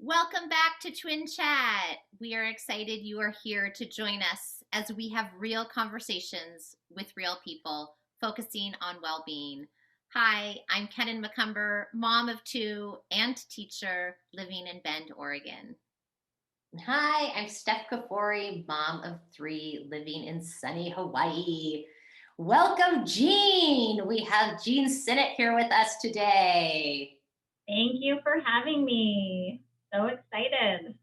Welcome back to Twin Chat. We are excited you are here to join us as we have real conversations with real people focusing on well being. Hi, I'm Kenan McCumber, mom of two and teacher living in Bend, Oregon. Hi, I'm Steph Kafori, mom of three, living in sunny Hawaii. Welcome, Jeanne. We have Jeanne Sinnott here with us today. Thank you for having me. So excited.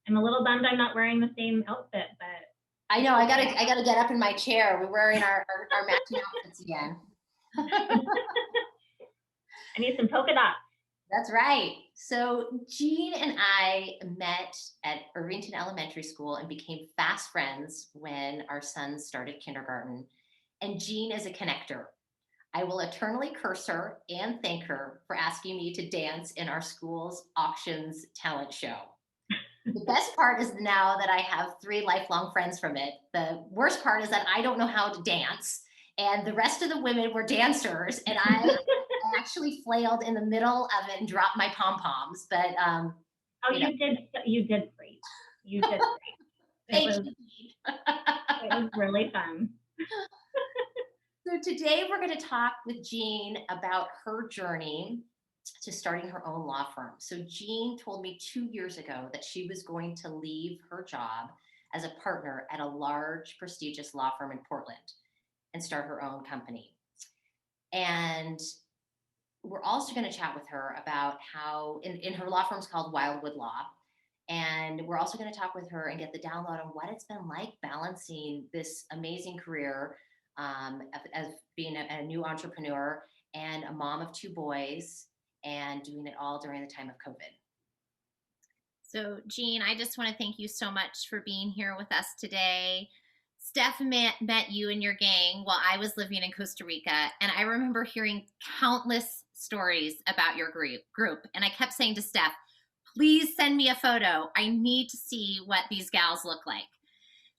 I'm a little bummed I'm not wearing the same outfit, but I know I gotta get up in my chair. We're wearing our matching outfits again. I need some polka dots. That's right. So Jeanne and I met at Irvington Elementary School and became fast friends when our sons started kindergarten. And Jeanne is a connector. I will eternally curse her and thank her for asking me to dance in our school's auctions talent show. The best part is now that I have three lifelong friends from it. The worst part is that I don't know how to dance, and the rest of the women were dancers, and I actually flailed in the middle of it and dropped my pom poms. But Oh, you did great. You did great. thank you. It was really fun. So today we're going to talk with Jeanne about her journey to starting her own law firm. So Jeanne told me 2 years ago that she was going to leave her job as a partner at a large, prestigious law firm in Portland and start her own company. And we're also going to chat with her about how, in her law firm's called Wildwood Law. And we're also going to talk with her and get the download on what it's been like balancing this amazing career as being a new entrepreneur and a mom of two boys and doing it all during the time of COVID. So, Jeanne, I just want to thank you so much for being here with us today. Steph met you and your gang while I was living in Costa Rica, and I remember hearing countless stories about your group. And I kept saying to Steph, please send me a photo. I need to see what these gals look like.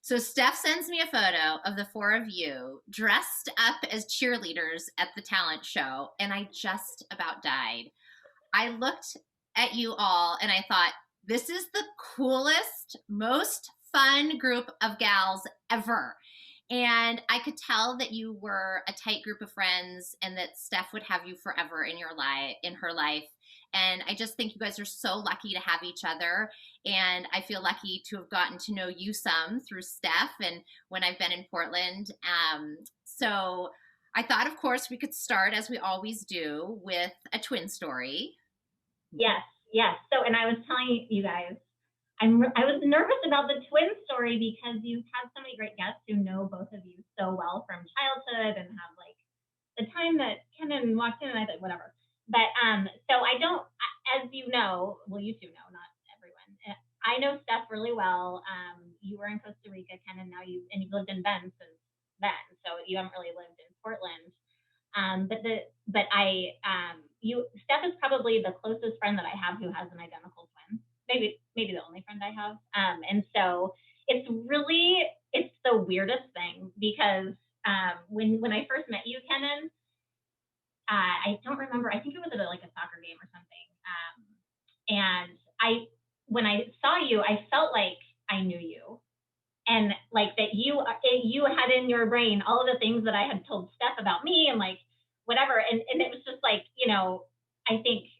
So Steph sends me a photo of the four of you dressed up as cheerleaders at the talent show, and I just about died. I looked at you all and I thought, this is the coolest, most fun group of gals ever. And I could tell that you were a tight group of friends and that Steph would have you forever in her life. And I just think you guys are so lucky to have each other. And I feel lucky to have gotten to know you some through Steph and when I've been in Portland. So I thought, of course, we could start, as we always do, with a twin story. Yes, yes. So, and I was telling you guys, I was nervous about the twin story because you've had so many great guests who know both of you so well from childhood and have like the time that Kenan walked in and I thought, whatever. But so I don't, as you know, well, you two know, not everyone. I know Steph really well. You were in Costa Rica, Kenan, now you've lived in Bend since then. So you haven't really lived in Portland. Steph is probably the closest friend that I have who has an identical twin. Maybe the only friend I have. And so it's the weirdest thing because when I first met you, Kenan, I don't remember. I think it was at like a soccer game or something. And when I saw you, I felt like I knew you, and like that you had in your brain all of the things that I had told Steph about me and like whatever. And it was just like, I think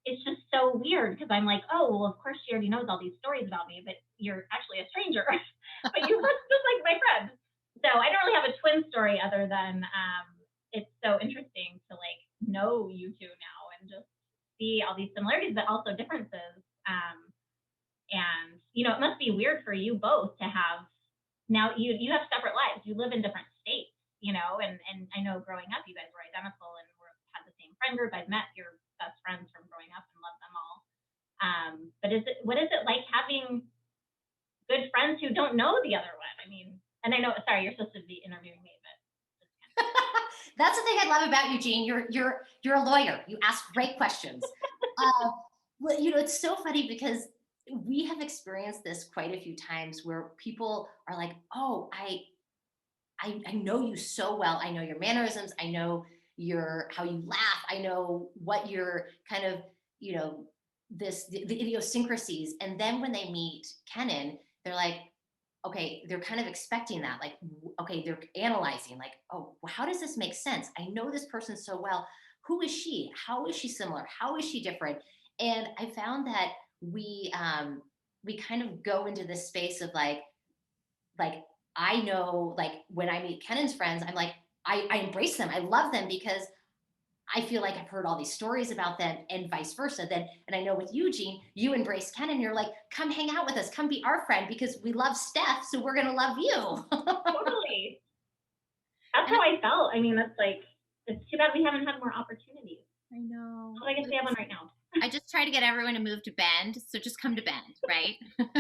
it's just so weird because I'm like, oh, well, of course she already knows all these stories about me, but you're actually a stranger. But you look just like my friend. So I don't really have a twin story other than it's so interesting to like know you two now and just see all these similarities, but also differences. And it must be weird for you both to have now you have separate lives. You live in different states, and I know growing up you guys were identical and had the same friend group. I've met your best friends from growing up and love them all. But what is it like having good friends who don't know the other one? I mean, and I know, sorry, you're supposed to be interviewing me, but that's the thing I love about you, Jeanne. You're a lawyer. You ask great questions. Well, it's so funny because we have experienced this quite a few times where people are like, "Oh, I know you so well. I know your mannerisms. I know how you laugh. I know what your kind of the idiosyncrasies. And then when they meet Kenan, they're like, okay, they're kind of expecting that. Like, okay, they're analyzing, like, oh, well, how does this make sense? I know this person so well. Who is she? How is she similar? How is she different? And I found that we kind of go into this space of like I know, like when I meet Kenan's friends, I'm like, I embrace them. I love them because I feel like I've heard all these stories about them and vice versa. Then, and I know with you, Jeanne, you embrace Ken and you're like, come hang out with us, come be our friend because we love Steph, so we're gonna love you. Totally. That's how I felt. I mean, that's like, it's too bad we haven't had more opportunities. I know. Well, I guess we have one right now. I just try to get everyone to move to Bend, so just come to Bend, right? Okay.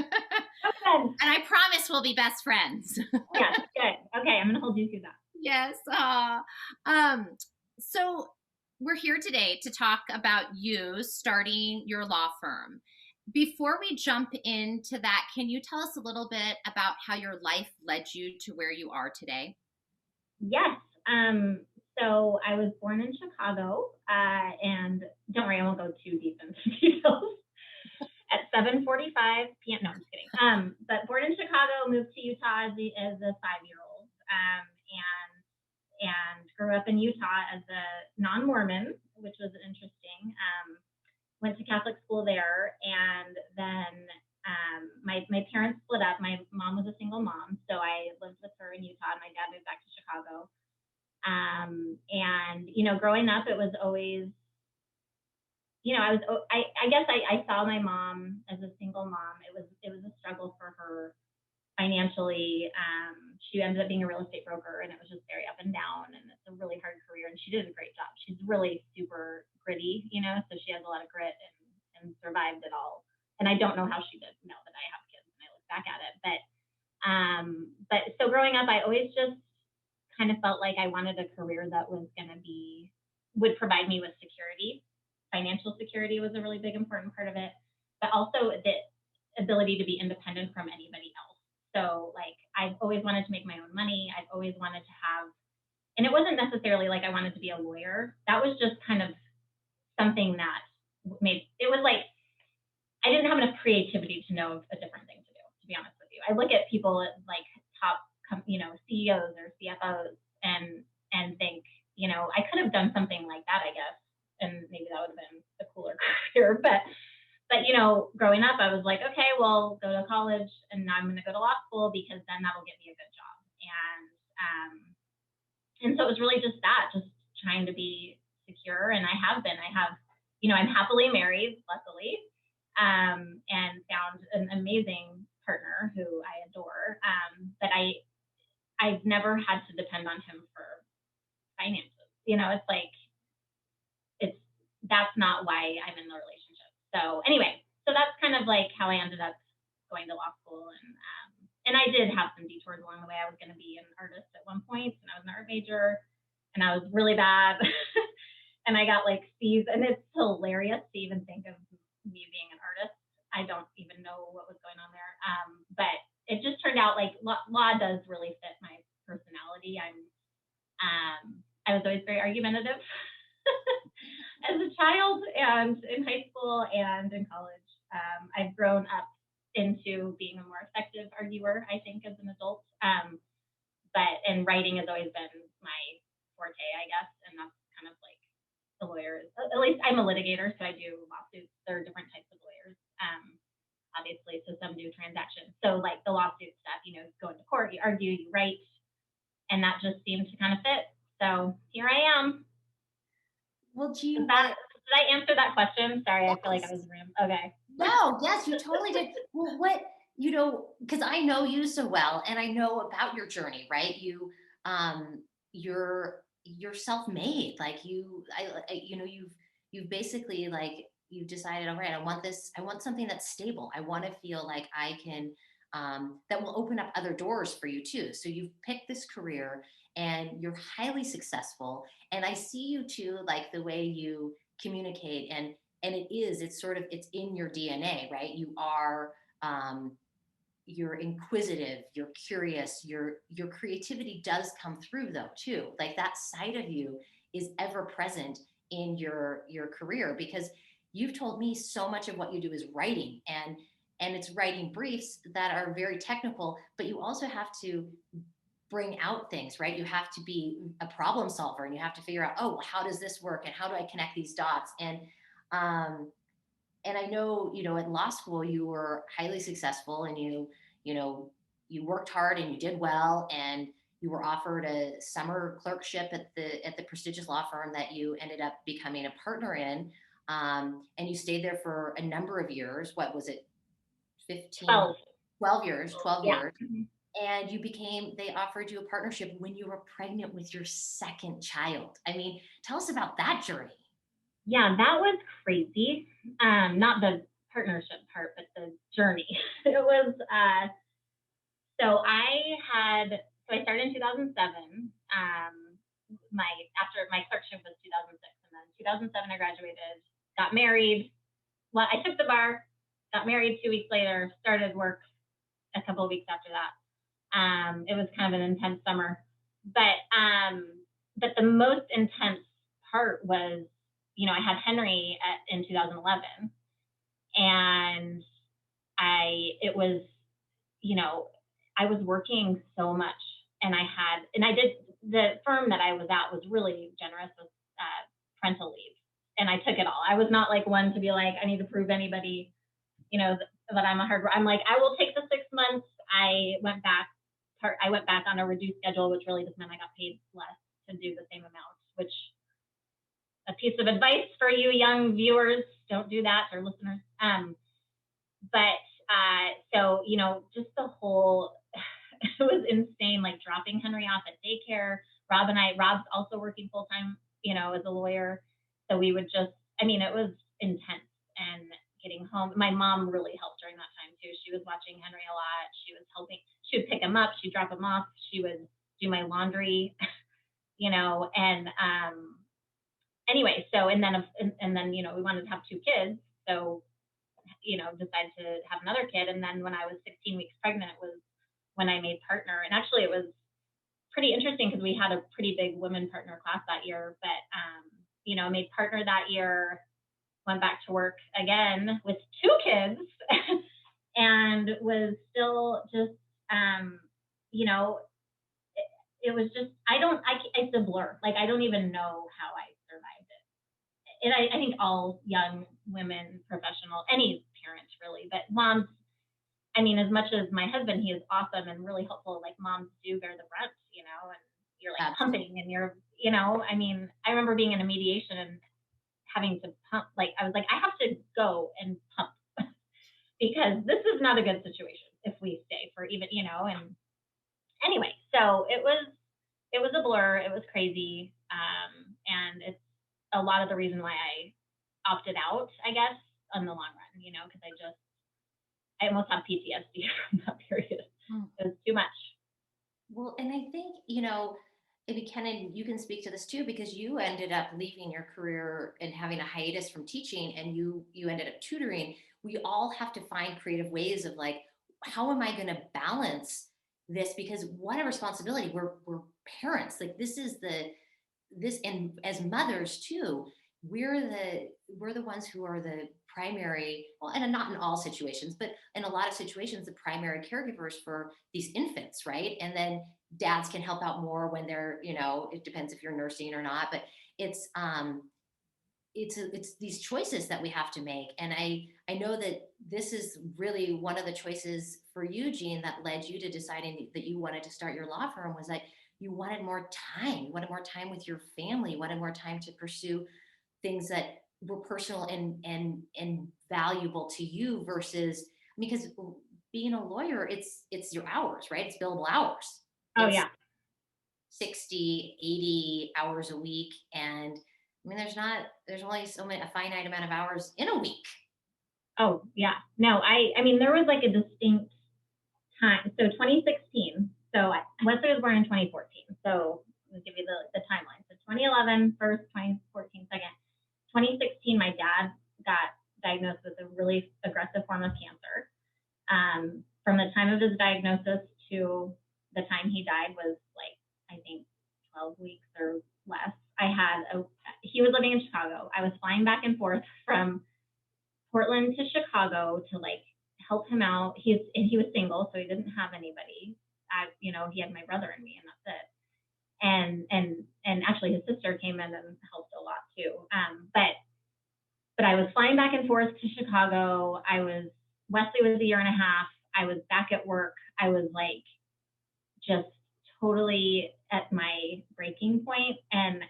And I promise we'll be best friends. Yes, good. Okay, I'm gonna hold you to that. Yes. So we're here today to talk about you starting your law firm. Before we jump into that, can you tell us a little bit about how your life led you to where you are today? Yes. So I was born in Chicago, and don't worry, I won't go too deep into details. At 7:45 p.m. No, I'm just kidding. But born in Chicago, moved to Utah as a 5-year-old, and grew up in Utah as a non-Mormon, which was interesting. Went to Catholic school there, and then my parents split up. My mom was a single mom, so I lived with her in Utah, and my dad moved back to Chicago. And growing up, it was always, I guess I saw my mom as a single mom. It was a struggle for her financially. She ended up being a real estate broker, and it was just very up and down, and it's a really hard career, and she did a great job. She's really super gritty, so she has a lot of grit and survived it all. And I don't know how she did now that I have kids and I look back at it. But so growing up, I always just kind of felt like I wanted a career that would provide me with security. Financial security was a really big, important part of it, but also the ability to be independent from anybody else. So like, I've always wanted to make my own money. I've always wanted to have, and it wasn't necessarily like I wanted to be a lawyer. That was just kind of something that it was like, I didn't have enough creativity to know a different thing to do, to be honest with you. I look at people like top, CEOs or CFOs and think, I could have done something like that, I guess. And maybe that would have been a cooler career. But growing up, I was like, okay, well, go to college, and now I'm going to go to law school because then that'll get me a good job. And so it was really just trying to be secure. And I have been. I'm happily married, luckily, and found an amazing partner who I adore. But I've never had to depend on him for finances. It's like, that's not why I'm in the relationship. So anyway, so that's kind of like how I ended up going to law school. And I did have some detours along the way. I was going to be an artist at one point, and I was an art major, and I was really bad. And I got like C's, and it's hilarious to even think of me being an artist. I don't even know what was going on there. But it just turned out like law does really fit my personality. I was always very argumentative as a child and in high school and in college. I've grown up into being a more effective arguer, I think, as an adult. And writing has always been my forte, I guess. And that's kind of like the lawyers. At least I'm a litigator, so I do lawsuits. There are different types of lawyers. Obviously, so some do transactions. So like the lawsuit stuff, go into court, you argue, you write, and that just seemed to kind of fit. So here I am. Well, Jeanne, did I answer that question? Sorry, yes. I feel like I was okay. No, yes, you totally did. Well, because I know you so well, and I know about your journey, right? You're self-made. Like you've basically like you've decided, all right, I want something that's stable. I want to feel like I can that will open up other doors for you too. So you've picked this career and you're highly successful. And I see you too, like the way you communicate and it's in your DNA, right? You're inquisitive, you're curious, your creativity does come through though too. Like that side of you is ever present in your career because you've told me so much of what you do is writing, and it's writing briefs that are very technical, but you also have to bring out things, right? You have to be a problem solver, and you have to figure out, oh, how does this work, and how do I connect these dots? Um, and I know, at law school you were highly successful, and you know, you worked hard and you did well, and you were offered a summer clerkship at the prestigious law firm that you ended up becoming a partner in. And you stayed there for a number of years. What was it? 15, 12. 12 years, 12 Yeah. years. And they offered you a partnership when you were pregnant with your second child. I mean, tell us about that journey. Yeah, that was crazy. Not the partnership part, but the journey. It was, so I started in 2007. After my clerkship was 2006, and then 2007 I graduated, got married. Well, I took the bar, got married 2 weeks later, started work a couple of weeks after that. It was kind of an intense summer, but the most intense part was, I had Henry in 2011, and it was, I was working so much, and the firm that I was at was really generous with parental leave, and I took it all. I was not like one to be like, I need to prove anybody, that I'm a hard worker. I'm like, I will take the 6 months. I went back on a reduced schedule, which really just meant I got paid less to do the same amount, which a piece of advice for you young viewers, don't do that, or listeners. So, just the whole, it was insane, like dropping Henry off at daycare. Rob's also working full time, as a lawyer. So we would it was intense, and getting home. My mom really helped during that time too. She was watching Henry a lot. She was helping. She would pick him up. She'd drop him off. She would do my laundry, and anyway, so, and then, we wanted to have 2 kids. So, decided to have another kid. And then when I was 16 weeks pregnant, it was when I made partner. And actually it was pretty interesting because we had a pretty big women partner class that year, but, made partner that year, went back to work again with 2 kids and was still just, it was just, it's a blur. Like, I don't even know how I survived it. And I think all young women, professional, any parents really, but moms, as much as my husband, he is awesome and really helpful, like moms do bear the brunt, and you're like Absolutely. pumping and you're, I remember being in a mediation and having to pump, like, I was like, I have to go and pump because this is not a good situation if we stay for even, and anyway, so it was a blur. It was crazy. And it's a lot of the reason why I opted out, I guess, in the long run, because I almost have PTSD from that period. It was too much. Well, and I think, maybe Kenan, you can speak to this too, because you ended up leaving your career and having a hiatus from teaching, and you ended up tutoring. We all have to find creative ways of like, how am I going to balance this? Because what a responsibility. We're parents. Like and as mothers too, we're the ones who are the primary, well, and not in all situations, but in a lot of situations, the primary caregivers for these infants, right? And then dads can help out more when they're, it depends if you're nursing or not, but it's these choices that we have to make. And I know that this is really one of the choices for you, Jeanne, that led you to deciding that you wanted to start your law firm, was that you wanted more time. You wanted more time with your family. You wanted more time to pursue things that were personal and valuable to you versus, because being a lawyer, it's your hours, right? It's billable hours. Oh, it's yeah. 60, 80 hours a week. And there's only a finite amount of hours in a week. Oh, yeah. No, there was like a distinct time. So 2016. So Wesley was born in 2014. So let me give you the timeline. So 2011 first, 2014 second. 2016, my dad got diagnosed with a really aggressive form of cancer. From the time of his diagnosis to the time he died was like, I think 12 weeks or less. He was living in Chicago. I was flying back and forth from Portland to Chicago to like help him out. He was single, so he didn't have anybody. He had my brother and me, and that's it. And actually his sister came in and helped a lot too. But I was flying back and forth to Chicago. Wesley was a year and a half. I was back at work. I was like just totally at my breaking point. And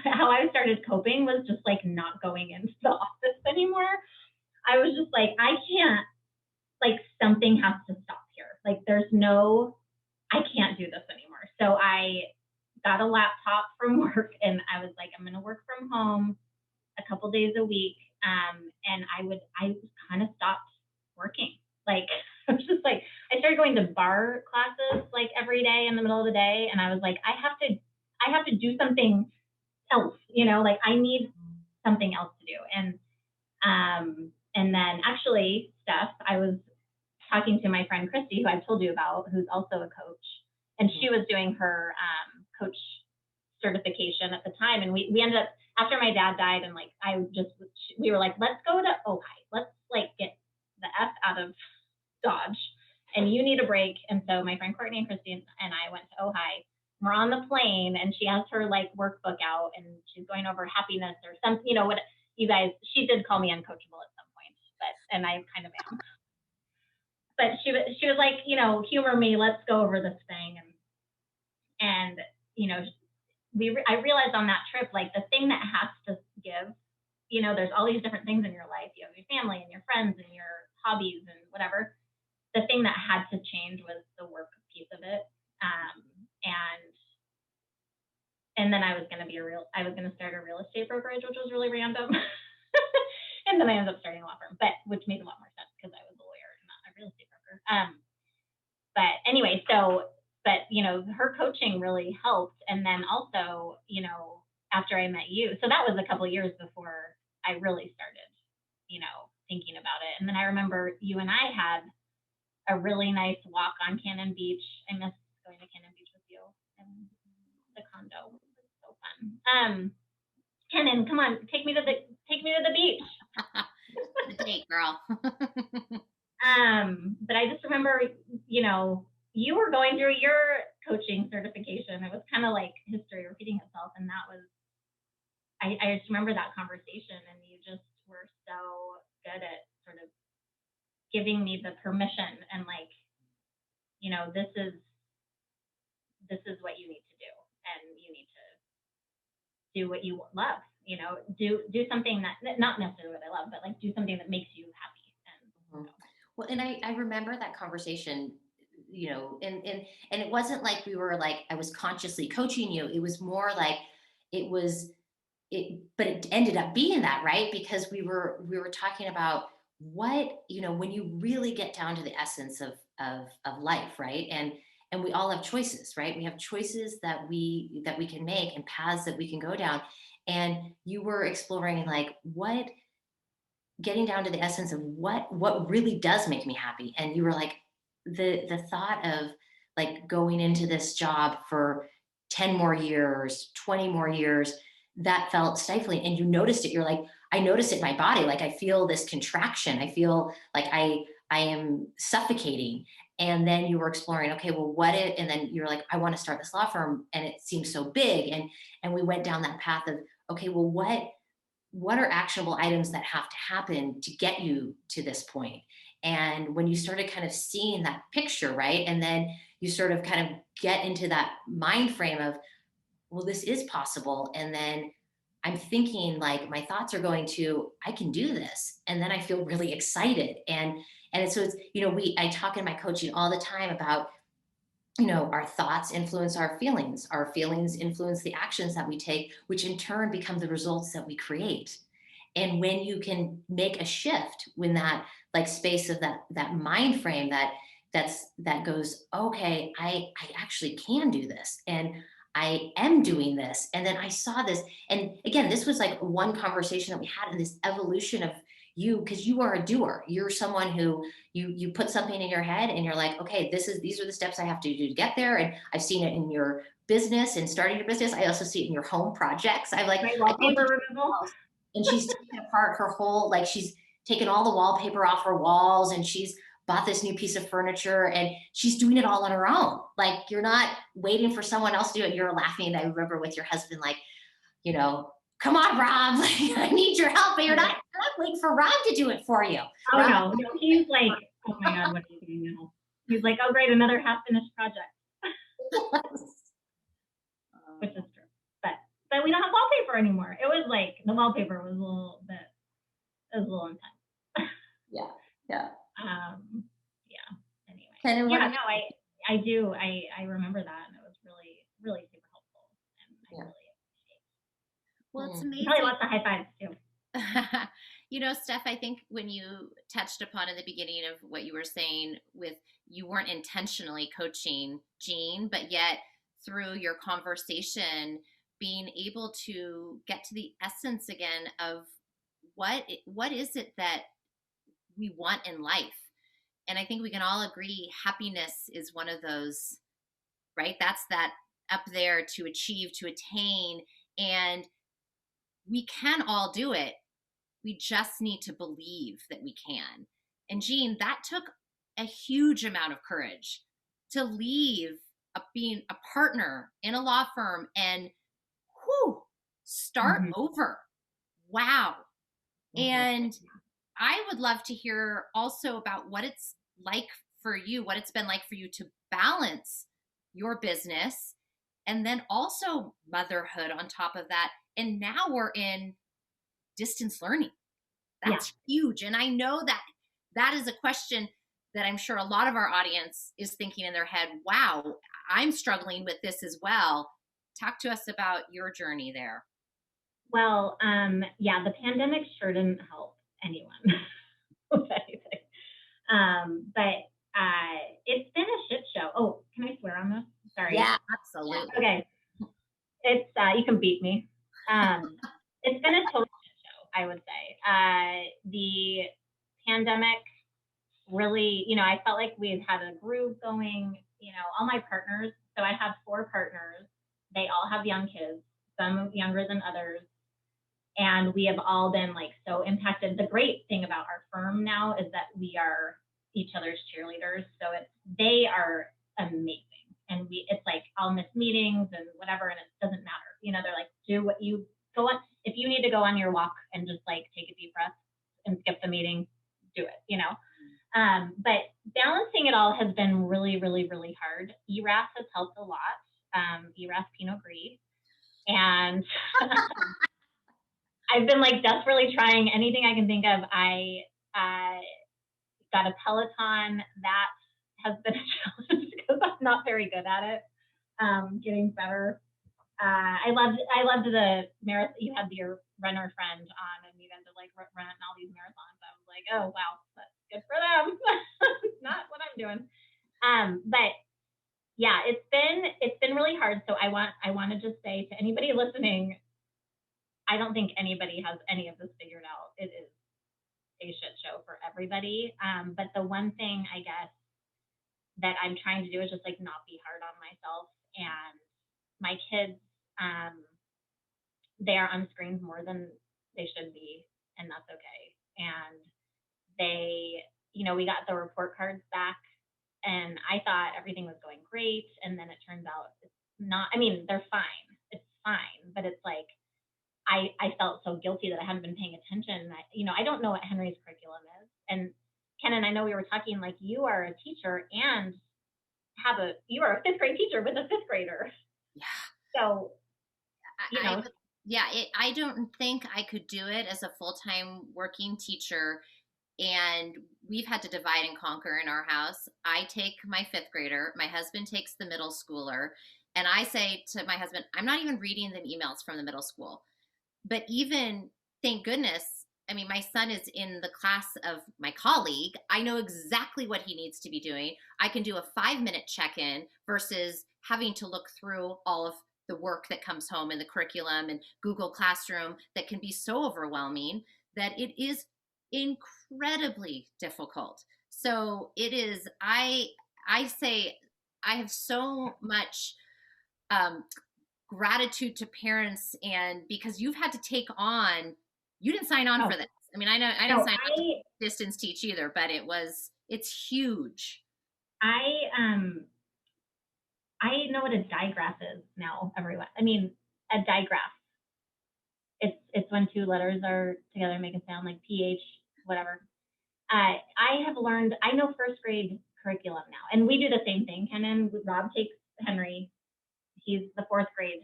how I started coping was just like not going into the office anymore. I was just like, I can't, like something has to stop here. Like I can't do this anymore. So I got a laptop from work and I was like, I'm going to work from home a couple days a week. And I kind of stopped working. Like, I was just like, I started going to bar classes like every day in the middle of the day. And I was like, I have to do something else, like I need something else to do. And then actually, Steph, I was talking to my friend Christy, who I've told you about, who's also a coach, and she was doing her coach certification at the time. And we ended up, after my dad died, and like we were like, let's go to Ojai. Let's like get the F out of Dodge, and you need a break. And so my friend Courtney and Christy and I went to Ojai. We're on the plane, and she has her like workbook out, and she's going over happiness or something. What you guys? She did call me uncoachable at some point, and I kind of am. But she was like, humor me. Let's go over this thing, and I realized on that trip, like the thing that has to give, there's all these different things in your life. You have your family and your friends and your hobbies and whatever. The thing that had to change was the work piece of it. And then I was going to start a real estate brokerage, which was really random. And then I ended up starting a law firm, which made a lot more sense because I was a lawyer and not a real estate broker. But anyway, her coaching really helped. And then also, after I met you, so that was a couple of years before I really started, thinking about it. And then I remember you and I had a really nice walk on Cannon Beach. I miss going to Cannon Beach with you and the condo. It was so fun. Cannon, come on, take me to the beach. The date, girl. But I just remember, you were going through your coaching certification. It was kind of like history repeating itself. And that was, I just remember that conversation, and you just were so good at sort of giving me the permission and like, this is what you need to do. And you need to do what you love, do something that, not necessarily what I love, but like do something that makes you happy. And well, and I remember that conversation, and it wasn't like we were like, I was consciously coaching you. It was more like but it ended up being that, right? Because we were talking about what, when you really get down to the essence of life, right? And we all have choices, right? We have choices that we can make and paths that we can go down. And you were exploring like getting down to the essence of what really does make me happy. And you were like, the thought of like going into this job for 10 more years, 20 more years, that felt stifling. And you noticed it. You're like, I notice it in my body. Like I feel this contraction. I feel like I am suffocating. And then you were exploring, okay, well, and then you're like, I want to start this law firm. And it seems so big. And we went down that path of, okay, well, what are actionable items that have to happen to get you to this point? And when you started kind of seeing that picture, right? And then you sort of kind of get into that mind frame of, well, this is possible. And then I'm thinking like my thoughts are going to, I can do this. And then I feel really excited. And so it's, I talk in my coaching all the time about, our thoughts influence our feelings influence the actions that we take, which in turn become the results that we create. And when you can make a shift when that like space of that mind frame that goes, okay, I actually can do this. And I am doing this. And then I saw this. And again, this was like one conversation that we had in this evolution of you, because you are a doer. You're someone who you put something in your head and you're like, okay, these are the steps I have to do to get there. And I've seen it in your business and starting your business. I also see it in your home projects. I'm like, wallpaper removal. and she's taking apart her whole, like she's taken all the wallpaper off her walls, and she's bought this new piece of furniture, and she's doing it all on her own. Like, you're not waiting for someone else to do it. You're laughing, I remember, with your husband, like, you know, come on, Rob, like, I need your help. But you're not waiting for Rob to do it for you. Oh, Rob, no, he's like, oh my God, what are you doing now? He's like, oh, great, another half-finished project. Which is true. But we don't have wallpaper anymore. It was like, the wallpaper was a little intense. Yeah. Yeah. Anyway. Yeah, no, I do. I remember that, and it was really, really super helpful. And I really appreciate it. Well, it's amazing. Probably lots of high fives too. You know, Steph, I think when you touched upon in the beginning of what you were saying with you weren't intentionally coaching Jeanne, but yet through your conversation, being able to get to the essence again of what is it that we want in life. And I think we can all agree happiness is one of those, right? That's that up there to achieve, to attain. And we can all do it. We just need to believe that we can. And Jeanne, that took a huge amount of courage to leave being a partner in a law firm and start over. Wow. And I would love to hear also about what it's like for you, what it's been like for you to balance your business and then also motherhood on top of that. And now we're in distance learning. That's huge. And I know that that is a question that I'm sure a lot of our audience is thinking in their head, wow, I'm struggling with this as well. Talk to us about your journey there. Well, the pandemic sure didn't help anyone with anything. But it's been a shit show. Oh, can I swear on this? Sorry. Yeah, absolutely. Okay. It's, you can beat me. It's been a total shit show, I would say. The pandemic really, I felt like we had a groove going, all my partners. So I have 4 partners. They all have young kids, some younger than others. And we have all been like so impacted. The great thing about our firm now is that we are each other's cheerleaders. So they are amazing. And it's like I'll miss meetings and whatever, and it doesn't matter. They're like, do what you go on. If you need to go on your walk and just like take a deep breath and skip the meeting, do it, But balancing it all has been really, really, really hard. ERAS has helped a lot. ERAS Pinot Gris. And I've been like desperately trying anything I can think of. I got a Peloton. That has been a challenge because I'm not very good at it. Getting better. I loved the marathon. You had your runner friend on, and you guys are like running all these marathons. I was like, oh wow, that's good for them. Not what I'm doing. But yeah, it's been really hard. So I want to just say to anybody listening, I don't think anybody has any of this figured out. It is a shit show for everybody. But the one thing I guess that I'm trying to do is just like not be hard on myself. And my kids, they are on screens more than they should be, and that's okay. And they, we got the report cards back, and I thought everything was going great. And then it turns out it's not. I mean, they're fine. It's fine. But it's like, I felt so guilty that I hadn't been paying attention. I don't know what Henry's curriculum is. And Kenan, I know we were talking, like, you are a teacher and you are a 5th grade teacher with a 5th grader. Yeah. So, I don't think I could do it as a full-time working teacher. And we've had to divide and conquer in our house. I take my 5th grader, my husband takes the middle schooler, and I say to my husband, I'm not even reading them emails from the middle school. But even, thank goodness, I mean, my son is in the class of my colleague. I know exactly what he needs to be doing. I can do a 5-minute check-in versus having to look through all of the work that comes home and the curriculum and Google Classroom that can be so overwhelming that it is incredibly difficult. So it is, I say I have so much gratitude to parents, and because you've had to take on, you didn't sign on for this. I mean, I No, didn't sign up to distance teach either, but it's huge. I know what a digraph is now, everyone. I mean, a digraph. It's when two letters are together make a sound like PH, whatever. I have learned, I know first grade curriculum now, and we do the same thing. Kenan, Rob takes Henry. He's the fourth grade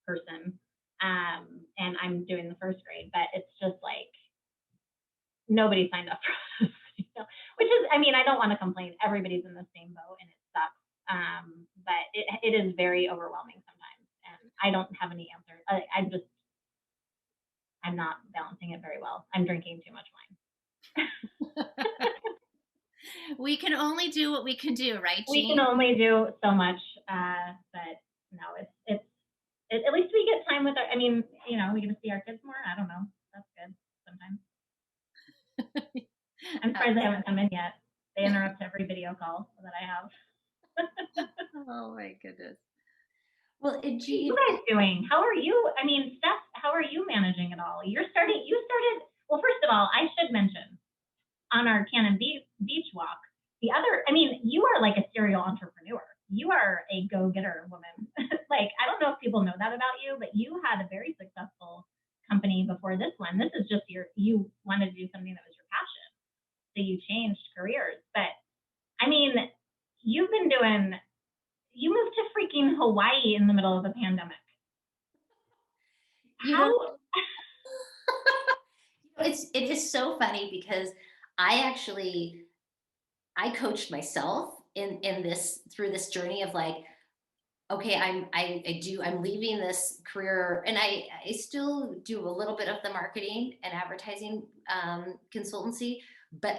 person, and I'm doing the first grade, but it's just like nobody signed up for this, which is, I mean, I don't want to complain. Everybody's in the same boat, and it sucks. But it is very overwhelming sometimes, and I don't have any answer. I'm not balancing it very well. I'm drinking too much wine. We can only do what we can do, right, Jeanne? We can only do so much, but no, it's at least we get time with our. I mean, we get to see our kids more. I don't know. That's good sometimes. I'm surprised they haven't come in yet. They interrupt every video call that I have. Oh my goodness. Well, Jeanne, what are you guys doing? How are you? I mean, Steph, how are you managing it all? You started. Well, first of all, I should mention on our Cannon Beach walk. You are like a serial entrepreneur. You are a go-getter woman. Like, I don't know if people know that about you, but you had a very successful company before this one. This is just you wanted to do something that was your passion. So you changed careers. But I mean, you moved to freaking Hawaii in the middle of the pandemic. How? It is so funny because I coached myself in this through this journey of like, okay, I'm leaving this career, and I still do a little bit of the marketing and advertising consultancy, but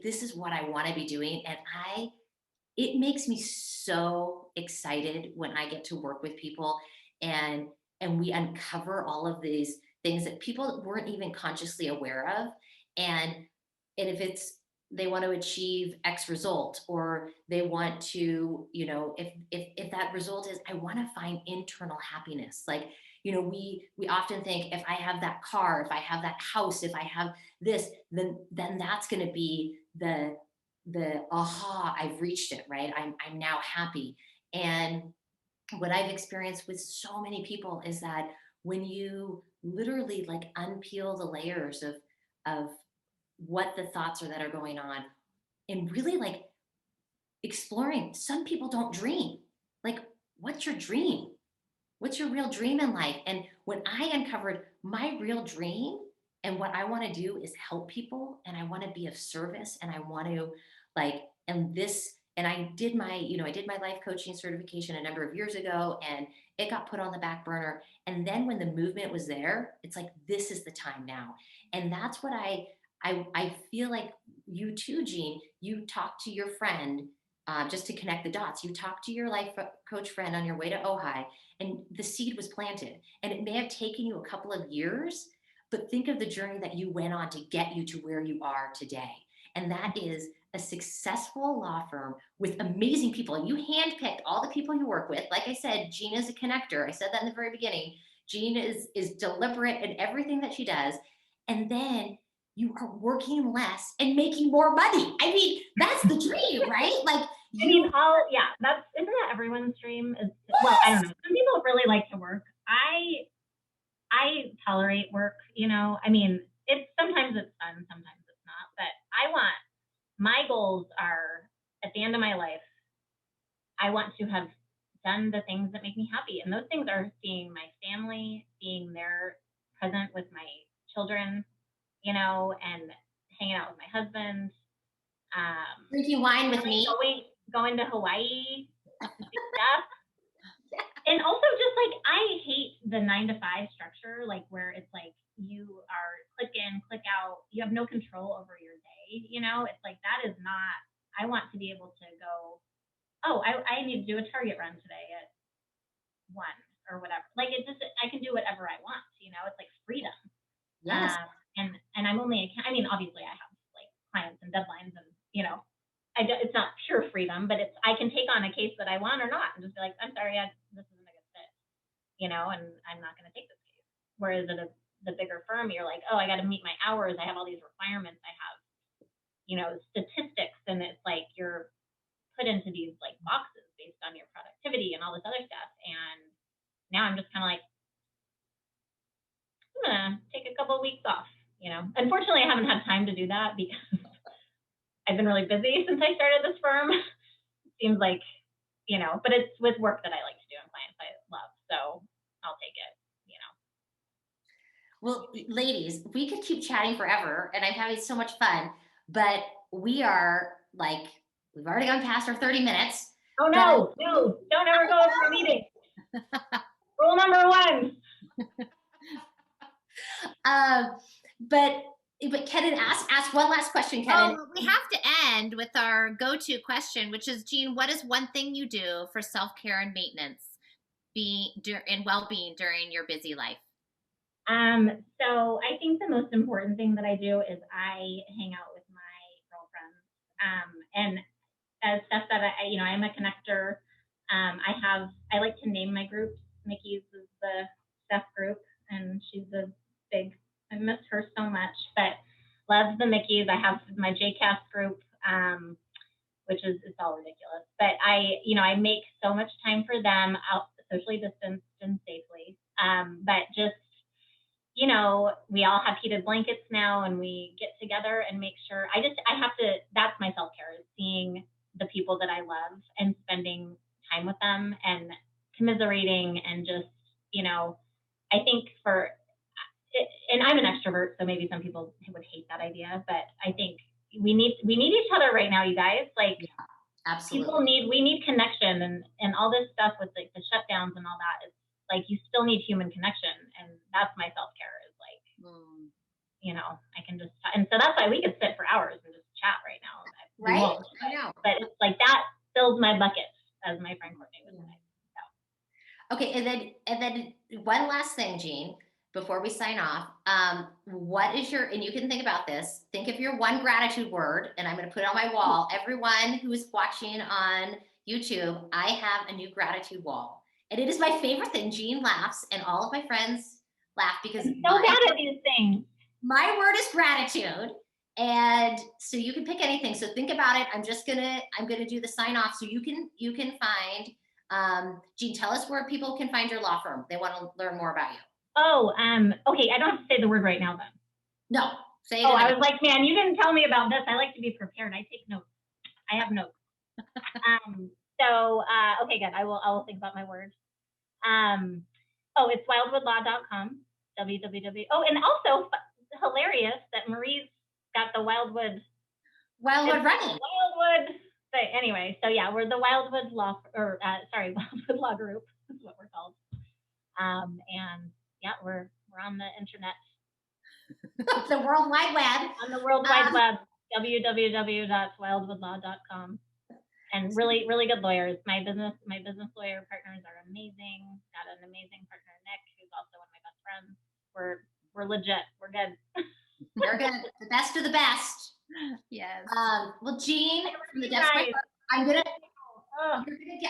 this is what I want to be doing, and it makes me so excited when I get to work with people and we uncover all of these things that people weren't even consciously aware of. And if they want to achieve X result, or they want to, if that result is, I want to find internal happiness. Like, we often think, if I have that car, if I have that house, if I have this, then that's going to be the aha, I've reached it, right? I'm now happy. And what I've experienced with so many people is that when you literally like unpeel the layers of what the thoughts are that are going on, and really like exploring, some people don't dream. Like, what's your dream? What's your real dream in life? And when I uncovered my real dream, and what I want to do is help people, and I want to be of service, and I want to and I did my life coaching certification a number of years ago, and it got put on the back burner. And then when the movement was there, it's like, this is the time now. And that's what I feel like you too, Jeanne, you talk to your friend, just to connect the dots. You talk to your life coach friend on your way to Ojai, and the seed was planted. And it may have taken you a couple of years, but think of the journey that you went on to get you to where you are today. And that is a successful law firm with amazing people. And you handpicked all the people you work with. Like I said, Jeanne is a connector. I said that in the very beginning. Jeanne is deliberate in everything that she does. And then you are working less and making more money. I mean, that's the dream, right? Like, isn't that everyone's dream? Well, I don't know. Some people really like to work. I tolerate work, I mean, sometimes it's fun, sometimes it's not, but my goals are, at the end of my life, I want to have done the things that make me happy. And those things are seeing my family, being there present with my children, and hanging out with my husband. Drinking wine with me. Going to Hawaii to do stuff. And also just like, I hate the 9-to-5 structure, like where it's like you are click in, click out, you have no control over your day. It's like, that is not, I want to be able to go, oh, I need to do a Target run today at 1 or whatever. Like, I can do whatever I want, it's like freedom. Yes. And I'm only, obviously I have like clients and deadlines, and, it's not pure freedom, but I can take on a case that I want or not, and just be like, I'm sorry, this isn't a good fit, and I'm not going to take this case. Whereas at the the bigger firm, you're like, oh, I got to meet my hours. I have all these requirements. I have, statistics, and it's like you're put into these like boxes based on your productivity and all this other stuff. And now I'm just kind of like, I'm gonna take a couple of weeks off. Unfortunately, I haven't had time to do that because I've been really busy since I started this firm. It seems like, but it's with work that I like to do and clients I love, so I'll take it. Well, ladies, we could keep chatting forever, and I'm having so much fun. But we are like, we've already gone past our 30 minutes. Oh, no, don't ever go over a meeting. Rule number 1. But Kenan, ask one last question, Kenan. Oh, we have to end with our go-to question, which is, Jeanne, what is one thing you do for self-care and maintenance and well-being during your busy life? So I think the most important thing that I do is I hang out with my girlfriends. And as Steph said, I'm a connector. I like to name my groups. Mickey's is the Steph group, and she's I miss her so much, but love the Mickeys. I have my JCast group, which is, it's all ridiculous. But I make so much time for them, out socially distanced and safely. But just, we all have heated blankets now, and we get together and make sure, that's my self-care, is seeing the people that I love and spending time with them and commiserating and just, I think and I'm an extrovert, so maybe some people would hate that idea, but I think we need each other right now, you guys. Like, yeah, absolutely. We need connection, and all this stuff with like the shutdowns and all that. It's like you still need human connection, and that's my self-care. Is like, I can just, and so that's why we could sit for hours and just chat right now. Right? I know. But it's like that fills my bucket, as my friend Courtney would say. So. Okay, and then one last thing, Jeanne, before we sign off. What is and you can think about this, think of your one gratitude word, and I'm going to put it on my wall. Everyone who is watching on YouTube, I have a new gratitude wall. And it is my favorite thing. Jeanne laughs, and all of my friends laugh because I'm so bad at these things. My word is gratitude. And so you can pick anything. So think about it. I'm gonna do the sign off. So you can find, Jeanne, tell us where people can find your law firm. They want to learn more about you. Oh, okay. I don't have to say the word right now then. No, say it. Oh, I was like, man, you didn't tell me about this. I like to be prepared. I take notes. I have notes. Okay, good. I will think about my words. It's wildwoodlaw.com. www. Oh, and also hilarious that Marie's got the Wildwood running. Wildwood. But anyway, so yeah, we're the Wildwood Law, Wildwood Law Group is what we're called. And yeah, we're on the internet. The World Wide Web. On the World Wide Web, www.wildwoodlaw.com. And really, really good lawyers. My business lawyer partners are amazing. Got an amazing partner, Nick, who's also one of my best friends. We're legit. We're good. They're good. The best of the best. Yes. Well, Jeanne, from the depths of my heart,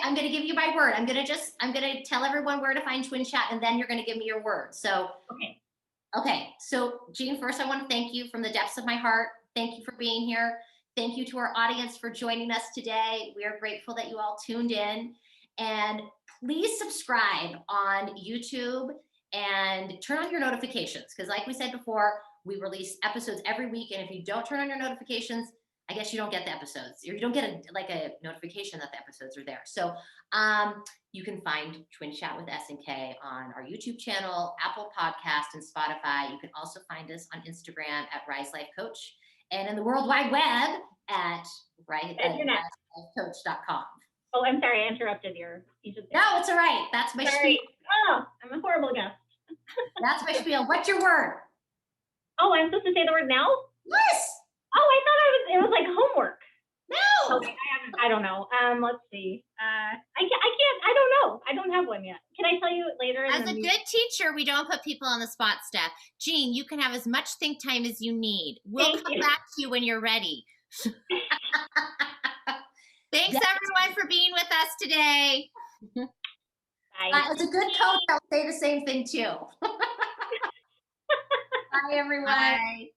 I'm gonna give you my word. I'm gonna tell everyone where to find Twin Chat, and then you're gonna give me your word. So okay. So Jeanne, first I want to thank you from the depths of my heart. Thank you for being here. Thank you to our audience for joining us today. We are grateful that you all tuned in, and please subscribe on YouTube and turn on your notifications, because like we said before, we release episodes every week, and if you don't turn on your notifications, I guess you don't get the episodes, or you don't get a notification that the episodes are there. So you can find Twin Chat with S and K on our YouTube channel, Apple Podcast, and Spotify. You can also find us on Instagram at Rise Life Coach, and in the World Wide Web at riselifecoach.com. Oh, I'm sorry, I interrupted you. No, it's all right. That's my spiel. Oh, I'm a horrible guest. That's my spiel. What's your word? Oh, I'm supposed to say the word now? Yes. Oh, I thought it was like homework. No. Okay, I don't know. Let's see. I don't know. I don't have one yet. Can I tell you later? As a good teacher, we don't put people on the spot, Steph. Jeanne, you can have as much think time as you need. We'll come back to you when you're ready. Thanks everyone for being with us today. Bye. As a good coach, I'll say the same thing too. Bye, everyone. Bye.